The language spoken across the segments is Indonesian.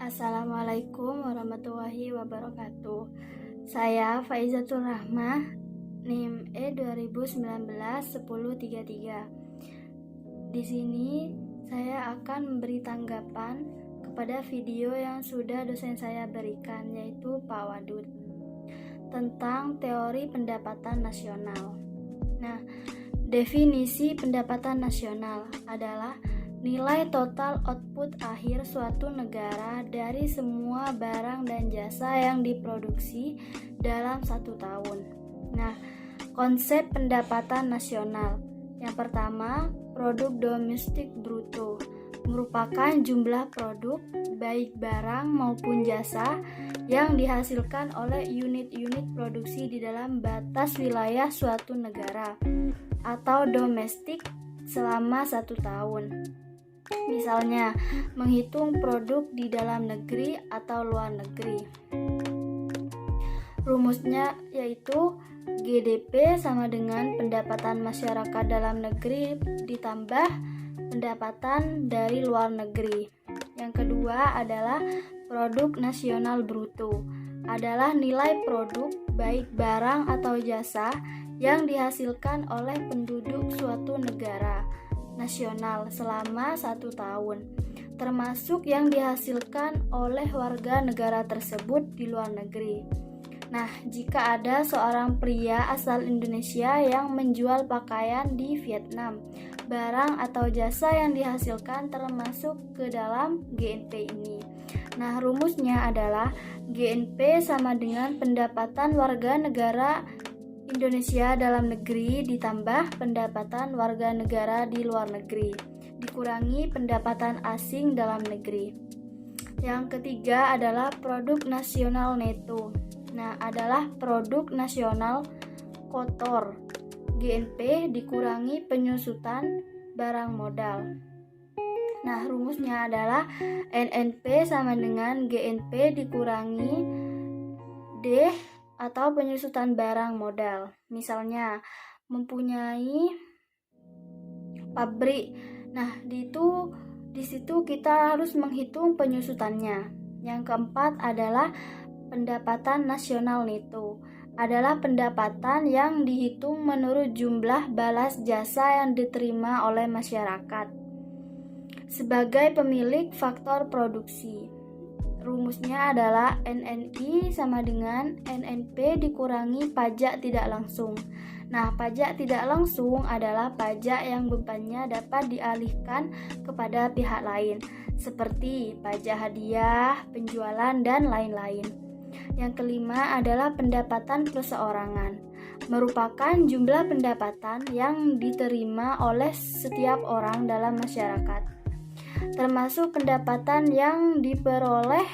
Assalamualaikum warahmatullahi wabarakatuh. Saya Faizatul Rahmah, NIM E2019-1033. Di sini saya akan memberi tanggapan kepada video yang sudah dosen saya berikan, yaitu Pak Wadud, tentang teori pendapatan nasional. Nah, definisi pendapatan nasional adalah nilai total output akhir suatu negara dari semua barang dan jasa yang diproduksi dalam satu tahun. Nah, konsep pendapatan nasional. Yang pertama, produk domestik bruto merupakan jumlah produk, baik barang maupun jasa, yang dihasilkan oleh unit-unit produksi di dalam batas wilayah suatu negara atau domestik selama satu tahun. Misalnya, menghitung produk di dalam negeri atau luar negeri. Rumusnya yaitu GDP sama dengan pendapatan masyarakat dalam negeri ditambah pendapatan dari luar negeri. Yang kedua adalah produk nasional bruto, adalah nilai produk baik barang atau jasa yang dihasilkan oleh penduduk suatu negara nasional selama satu tahun, termasuk yang dihasilkan oleh warga negara tersebut di luar negeri. Nah, jika ada seorang pria asal Indonesia yang menjual pakaian di Vietnam, barang atau jasa yang dihasilkan termasuk ke dalam GNP ini. Nah, rumusnya adalah GNP sama dengan pendapatan warga negara Indonesia dalam negeri ditambah pendapatan warga negara di luar negeri dikurangi pendapatan asing dalam negeri. Yang ketiga adalah produk nasional neto. Nah, adalah produk nasional kotor, GNP dikurangi penyusutan barang modal. Nah, rumusnya adalah NNP sama dengan GNP dikurangi D atau penyusutan barang modal. Misalnya, mempunyai pabrik. Nah, di situ kita harus menghitung penyusutannya. Yang keempat adalah pendapatan nasional neto. Adalah pendapatan yang dihitung menurut jumlah balas jasa yang diterima oleh masyarakat sebagai pemilik faktor produksi. Rumusnya adalah NNI sama dengan NNP dikurangi pajak tidak langsung. Nah, pajak tidak langsung adalah pajak yang bebannya dapat dialihkan kepada pihak lain, seperti pajak hadiah, penjualan, dan lain-lain. Yang kelima adalah pendapatan perseorangan, merupakan jumlah pendapatan yang diterima oleh setiap orang dalam masyarakat, termasuk pendapatan yang diperoleh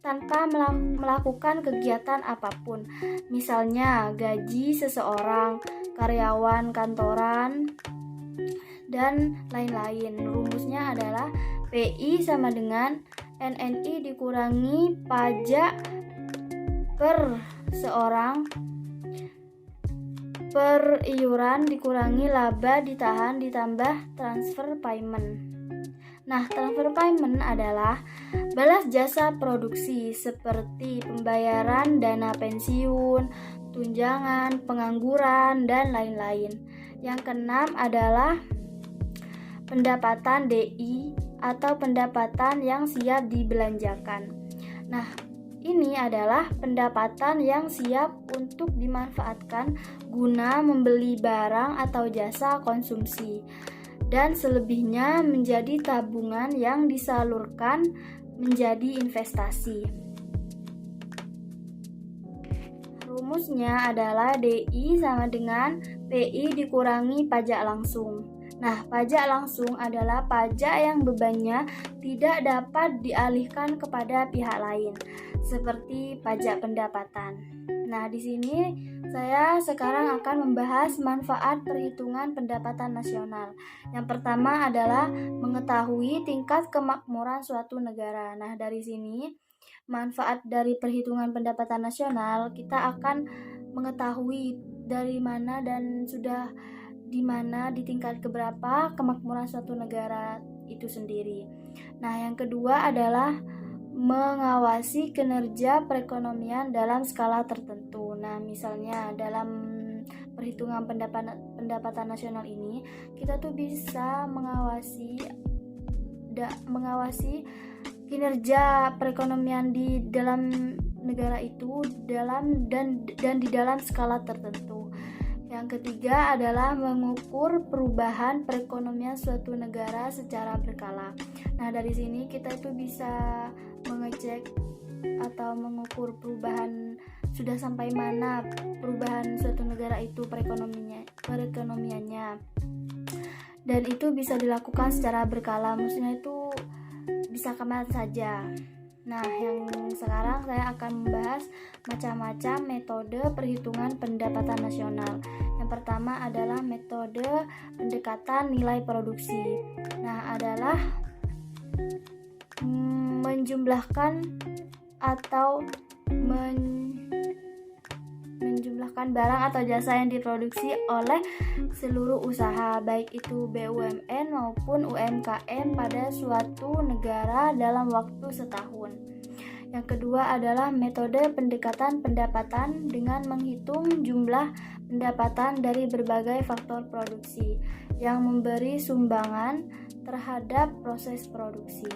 tanpa melakukan kegiatan apapun, misalnya gaji seseorang, karyawan kantoran, dan lain-lain. Rumusnya adalah PI sama dengan NNI dikurangi pajak per seorang per iuran dikurangi laba ditahan ditambah transfer payment. Nah, transfer payment adalah balas jasa produksi seperti pembayaran dana pensiun, tunjangan, pengangguran, dan lain-lain. Yang keenam adalah pendapatan DI atau pendapatan yang siap dibelanjakan. Nah, ini adalah pendapatan yang siap untuk dimanfaatkan guna membeli barang atau jasa konsumsi, dan selebihnya menjadi tabungan yang disalurkan menjadi investasi. Rumusnya adalah DI sama dengan PI dikurangi pajak langsung. Nah, pajak langsung adalah pajak yang bebannya tidak dapat dialihkan kepada pihak lain, seperti pajak pendapatan. Nah, di sini saya sekarang akan membahas manfaat perhitungan pendapatan nasional. Yang pertama adalah mengetahui tingkat kemakmuran suatu negara. Nah, dari sini manfaat dari perhitungan pendapatan nasional, kita akan mengetahui dari mana dan sudah di mana di tingkat keberapa kemakmuran suatu negara itu sendiri. Nah, yang kedua adalah mengawasi kinerja perekonomian dalam skala tertentu. Nah, misalnya dalam perhitungan pendapatan nasional ini, kita tuh bisa mengawasi kinerja perekonomian di dalam negara itu dan di dalam skala tertentu. Yang ketiga adalah mengukur perubahan perekonomian suatu negara secara berkala. Nah, dari sini kita itu bisa mengecek atau mengukur perubahan sudah sampai mana perubahan suatu negara itu perekonomiannya. Dan itu bisa dilakukan secara berkala, maksudnya itu bisa kapan saja. Nah, yang sekarang saya akan membahas macam-macam metode perhitungan pendapatan nasional. Yang pertama adalah metode pendekatan nilai produksi. Nah, adalah menjumlahkan atau menjumlahkan barang atau jasa yang diproduksi oleh seluruh usaha, baik itu BUMN maupun UMKM pada suatu negara dalam waktu setahun. Yang kedua adalah metode pendekatan pendapatan dengan menghitung jumlah pendapatan dari berbagai faktor produksi yang memberi sumbangan terhadap proses produksi.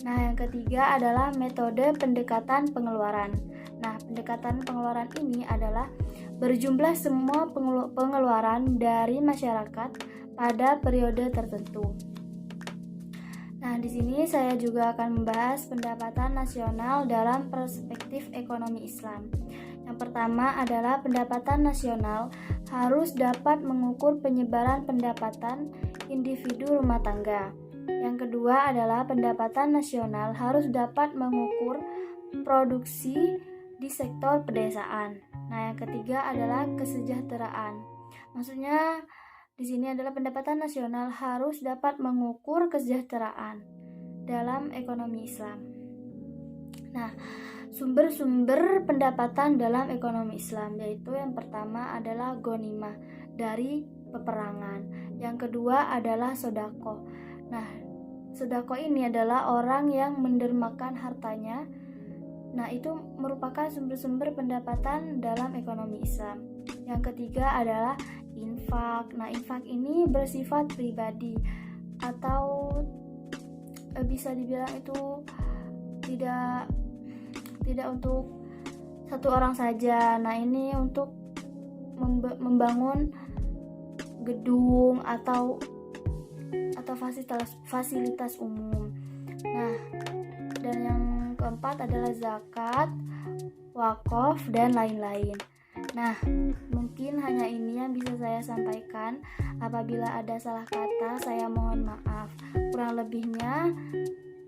Nah, yang ketiga adalah metode pendekatan pengeluaran. Nah, pendekatan pengeluaran ini adalah berjumlah semua pengeluaran dari masyarakat pada periode tertentu. Nah, di sini saya juga akan membahas pendapatan nasional dalam perspektif ekonomi Islam. Yang pertama adalah pendapatan nasional harus dapat mengukur penyebaran pendapatan individu rumah tangga. Yang kedua adalah pendapatan nasional harus dapat mengukur produksi di sektor pedesaan. Nah, yang ketiga adalah kesejahteraan. Maksudnya di sini adalah pendapatan nasional harus dapat mengukur kesejahteraan dalam ekonomi Islam. Nah, sumber-sumber pendapatan dalam ekonomi Islam yaitu yang pertama adalah ghanimah dari peperangan. Yang kedua adalah sodako. Nah, sodako ini adalah orang yang mendermakan hartanya. Nah, itu merupakan sumber-sumber pendapatan dalam ekonomi Islam. Yang ketiga adalah infak. Nah, infak ini bersifat pribadi atau bisa dibilang itu tidak untuk satu orang saja. Nah, ini untuk membangun gedung atau fasilitas umum. Nah, dan yang keempat adalah zakat, wakaf, dan lain-lain. Nah, mungkin hanya ini yang bisa saya sampaikan. Apabila ada salah kata, saya mohon maaf. Kurang lebihnya,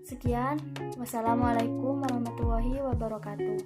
sekian. Wassalamualaikum warahmatullahi wabarakatuh.